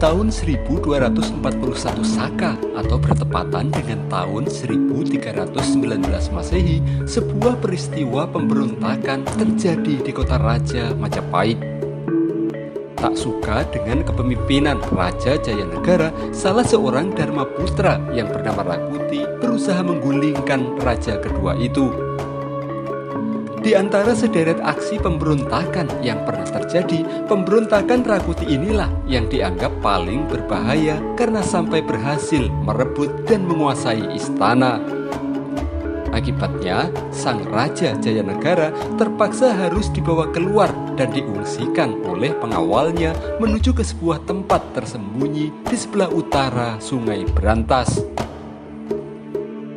tahun 1241 Saka atau bertepatan dengan tahun 1319 Masehi, sebuah peristiwa pemberontakan terjadi di kota Raja Majapahit. Tak suka dengan kepemimpinan Raja Jayanegara, salah seorang Dharma Putra yang bernama Rakuti berusaha menggulingkan raja kedua itu. Di antara sederet aksi pemberontakan yang pernah terjadi, pemberontakan Rakuti inilah yang dianggap paling berbahaya karena sampai berhasil merebut dan menguasai istana. Akibatnya, sang Raja Jayanegara terpaksa harus dibawa keluar dan diungsikan oleh pengawalnya menuju ke sebuah tempat tersembunyi di sebelah utara Sungai Berantas.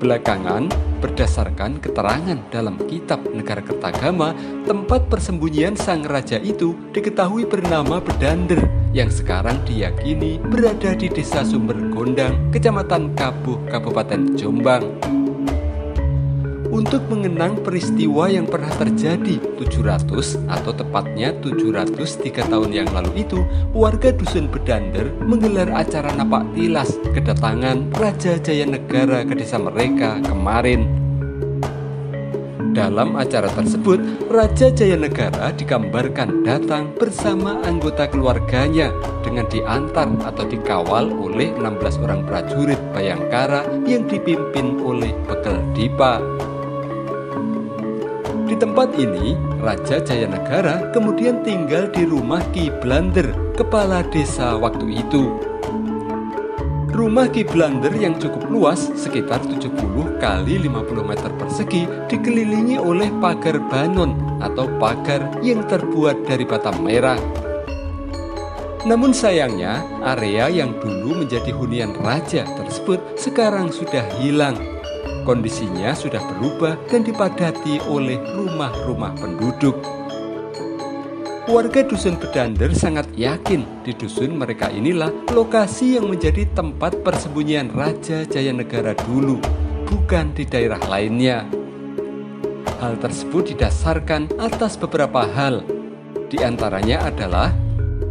Belakangan, berdasarkan keterangan dalam kitab Negara Kertagama, tempat persembunyian sang raja itu diketahui bernama Bedander yang sekarang diyakini berada di Desa Sumber Gondang, Kecamatan Kabuh, Kabupaten Jombang. Untuk mengenang peristiwa yang pernah terjadi 700 atau tepatnya 703 tahun yang lalu itu, warga Dusun Bedander menggelar acara napak tilas kedatangan Raja Jayanegara ke desa mereka kemarin. Dalam acara tersebut, Raja Jayanegara digambarkan datang bersama anggota keluarganya dengan diantar atau dikawal oleh 16 orang prajurit Bayangkara yang dipimpin oleh Bekel Dipa. Di tempat ini, Raja Jayanegara kemudian tinggal di rumah Ki Blander, kepala desa waktu itu. Rumah Ki Blander yang cukup luas, sekitar 70 kali 50 meter persegi, dikelilingi oleh pagar banon atau pagar yang terbuat dari bata merah. Namun sayangnya, area yang dulu menjadi hunian raja tersebut sekarang sudah hilang. Kondisinya sudah berubah dan dipadati oleh rumah-rumah penduduk. Warga Dusun Bedander sangat yakin di dusun mereka inilah lokasi yang menjadi tempat persembunyian Raja Jayanegara dulu, bukan di daerah lainnya. Hal tersebut didasarkan atas beberapa hal. Di antaranya adalah: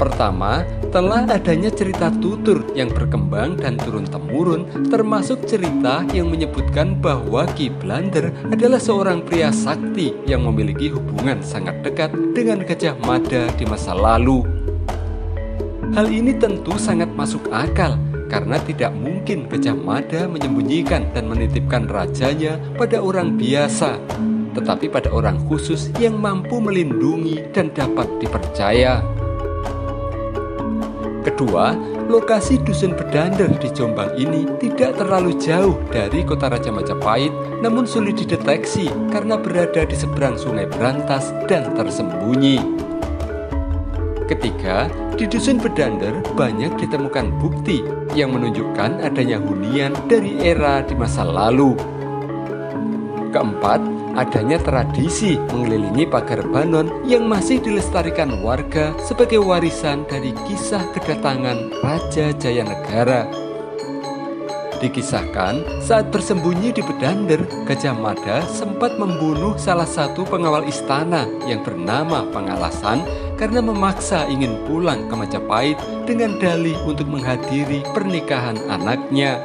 pertama, telah adanya cerita tutur yang berkembang dan turun-temurun, termasuk cerita yang menyebutkan bahwa Ki Blander adalah seorang pria sakti yang memiliki hubungan sangat dekat dengan Gajah Mada di masa lalu. Hal ini tentu sangat masuk akal, karena tidak mungkin Gajah Mada menyembunyikan dan menitipkan rajanya pada orang biasa, tetapi pada orang khusus yang mampu melindungi dan dapat dipercaya. Kedua, lokasi Dusun Bedander di Jombang ini tidak terlalu jauh dari kota Raja Majapahit, namun sulit dideteksi karena berada di seberang Sungai Berantas dan tersembunyi. Ketiga, di Dusun Bedander banyak ditemukan bukti yang menunjukkan adanya hunian dari era di masa lalu. Keempat, adanya tradisi mengelilingi pagar banon yang masih dilestarikan warga sebagai warisan dari kisah kedatangan Raja Jayanegara. Dikisahkan, saat bersembunyi di Bedander, Gajah Mada sempat membunuh salah satu pengawal istana yang bernama Pangalasan karena memaksa ingin pulang ke Majapahit dengan dalih untuk menghadiri pernikahan anaknya.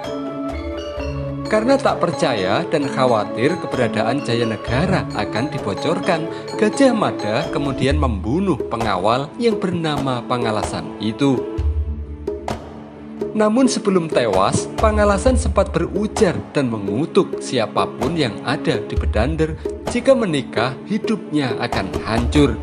Karena tak percaya dan khawatir keberadaan Jayanegara akan dibocorkan, Gajah Mada kemudian membunuh pengawal yang bernama Pangalasan itu. Namun sebelum tewas, Pangalasan sempat berujar dan mengutuk siapapun yang ada di Bedander, jika menikah hidupnya akan hancur.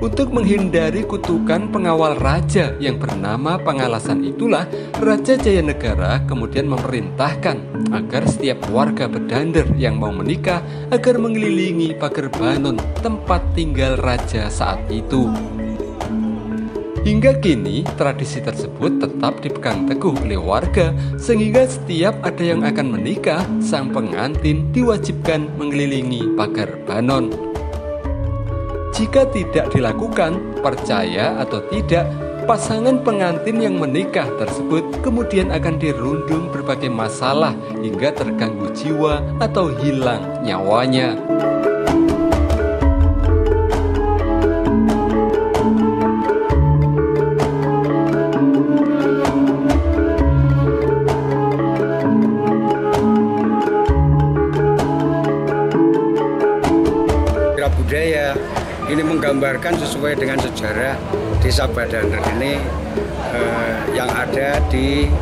Untuk menghindari kutukan pengawal raja yang bernama Pangalasan itulah, Raja Jayanegara kemudian memerintahkan agar setiap warga Bedander yang mau menikah agar mengelilingi pagar banon tempat tinggal raja saat itu. Hingga kini, tradisi tersebut tetap dipegang teguh oleh warga, sehingga setiap ada yang akan menikah, sang pengantin diwajibkan mengelilingi pagar banon. Jika tidak dilakukan, percaya atau tidak, pasangan pengantin yang menikah tersebut kemudian akan dirundung berbagai masalah hingga terganggu jiwa atau hilang nyawanya. budaya. Ini menggambarkan sesuai dengan sejarah Desa Badander ini yang ada di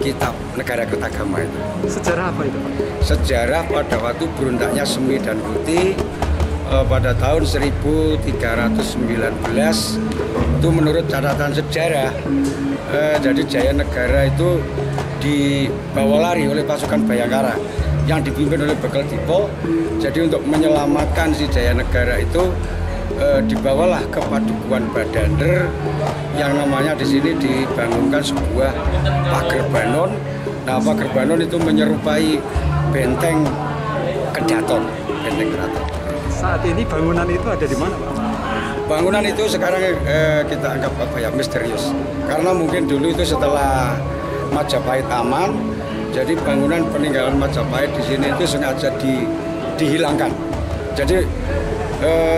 kitab Negara Kertagama itu. Sejarah apa itu, Pak? Sejarah pada waktu berontaknya Semi dan Kuti pada tahun 1319 itu menurut catatan sejarah. Jadi Jaya Negara itu dibawa lari oleh pasukan Bayangkara yang dipimpin oleh Bekel Dipo. Jadi untuk menyelamatkan si Jaya Negara itu dibawalah ke Padukuhan Badander yang namanya di sini dibangunkan sebuah pager banon. Nah, pager banon itu menyerupai benteng Kedaton, benteng Keraton. Saat ini bangunan itu ada di mana, Pak? Bangunan itu sekarang kita anggap apa ya, misterius. Karena mungkin dulu itu setelah Majapahit aman, jadi bangunan peninggalan Majapahit di sini itu sengaja dihilangkan. Jadi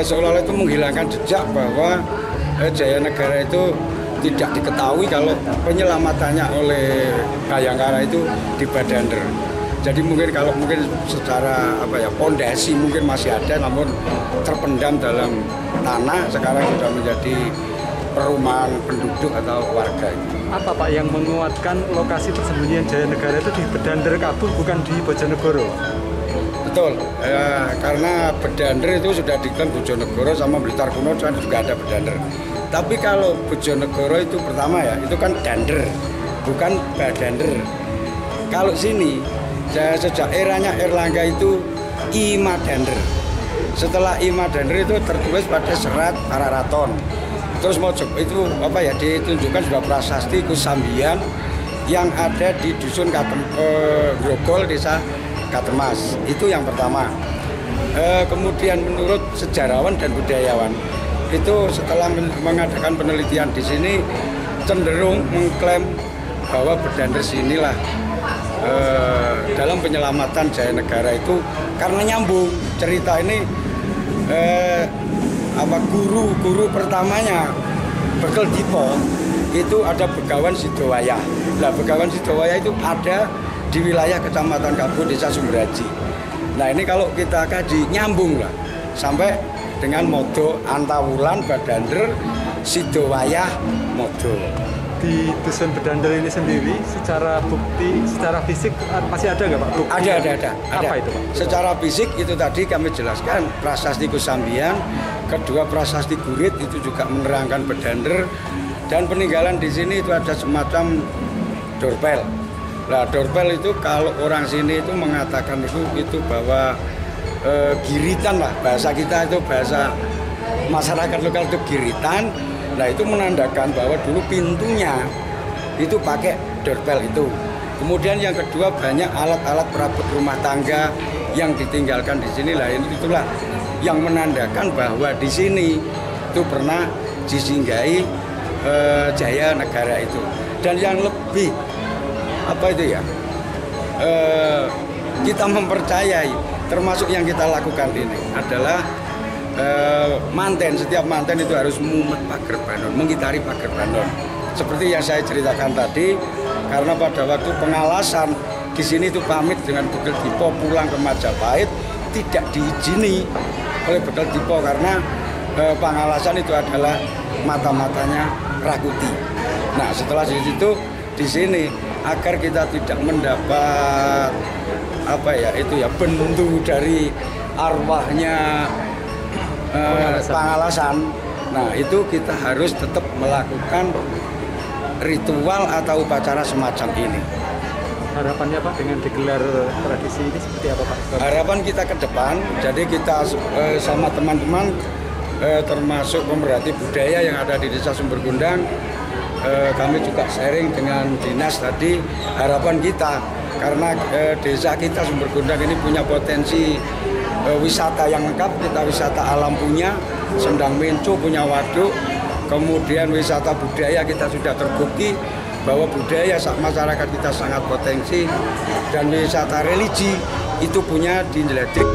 seolah-olah itu menghilangkan jejak bahwa Jaya Negara itu tidak diketahui kalau penyelamatannya oleh Bayangkara itu di Badander. Jadi mungkin secara apa ya, pondasi mungkin masih ada, namun terpendam dalam tanah. Sekarang sudah menjadi perumahan penduduk atau warga. Apa, Pak, yang menguatkan lokasi persembunyian Jaya Negara itu di Badander Kabul, bukan di Bojonegoro? Betul, karena Badander itu sudah diklaim Bojonegoro sama Blitar Kuno kan juga ada Badander. Tapi kalau Bojonegoro itu pertama ya, itu kan Dander, bukan Badander. Kalau sini, sejak eranya Erlangga itu I Madander. Setelah I Madander itu tertulis pada serat Pararaton. Terus Mojok itu apa ya, ditunjukkan sebuah prasasti Kusambian yang ada di dusun Grogol, desa Katemas. Itu yang pertama. Kemudian menurut sejarawan dan budayawan itu setelah mengadakan penelitian di sini cenderung mengklaim bahwa Badander sinilah dalam penyelamatan Jaya Negara itu karena nyambung cerita ini guru pertamanya Bekel Dipo itu ada Begawan Sidowayah. Nah, Begawan Sidowayah itu ada di wilayah Kecamatan Kabul, Desa Sumberhaji. Nah, ini kalau kita kaji nyambung lah sampai dengan Modo Antawulan Badander Sidowayah Modo. Di dusun Badander ini sendiri secara bukti, secara fisik masih ada nggak, Pak? Bukti? Ada. Apa itu, Pak? Secara fisik itu tadi kami jelaskan prasasti Kusambian, kedua prasasti Gurit itu juga menerangkan Badander, dan peninggalan di sini itu ada semacam dorpel. Nah, dorpel itu kalau orang sini itu mengatakan itu bahwa giritan lah, bahasa kita itu, bahasa masyarakat lokal itu giritan. Nah, itu menandakan bahwa dulu pintunya itu pakai dorpel itu. Kemudian yang kedua, banyak alat-alat perabot rumah tangga yang ditinggalkan di sini. Lah, itulah yang menandakan bahwa di sini itu pernah disinggahi Jaya Negara itu. Dan yang lebih apa itu ya, kita mempercayai, termasuk yang kita lakukan ini adalah manten. Setiap manten itu harus mumet pager banon, mengitari pager banon. Seperti yang saya ceritakan tadi, karena pada waktu pengalasan di sini itu pamit dengan Bekel Dipo pulang ke Majapahit, tidak diizini oleh Bekel Dipo karena pengalasan itu adalah mata-matanya Rakuti. Nah, setelah itu di sini agar kita tidak mendapat apa ya, itu ya, bentu dari arwahnya pengalasan. Nah, itu kita harus tetap melakukan ritual atau upacara semacam ini. Harapannya, Pak, dengan digelar tradisi ini seperti apa, Pak? Harapan kita ke depan, jadi kita sama teman-teman termasuk pemerhati budaya yang ada di Desa Sumbergundang, kami juga sharing dengan dinas tadi. Harapan kita, karena desa kita Sumbergundang ini punya potensi wisata yang lengkap. Kita wisata alam punya, Sendang Menco punya waduk, kemudian wisata budaya kita sudah terbukti bahwa budaya masyarakat kita sangat potensi, dan wisata religi itu punya di Nyeledrik.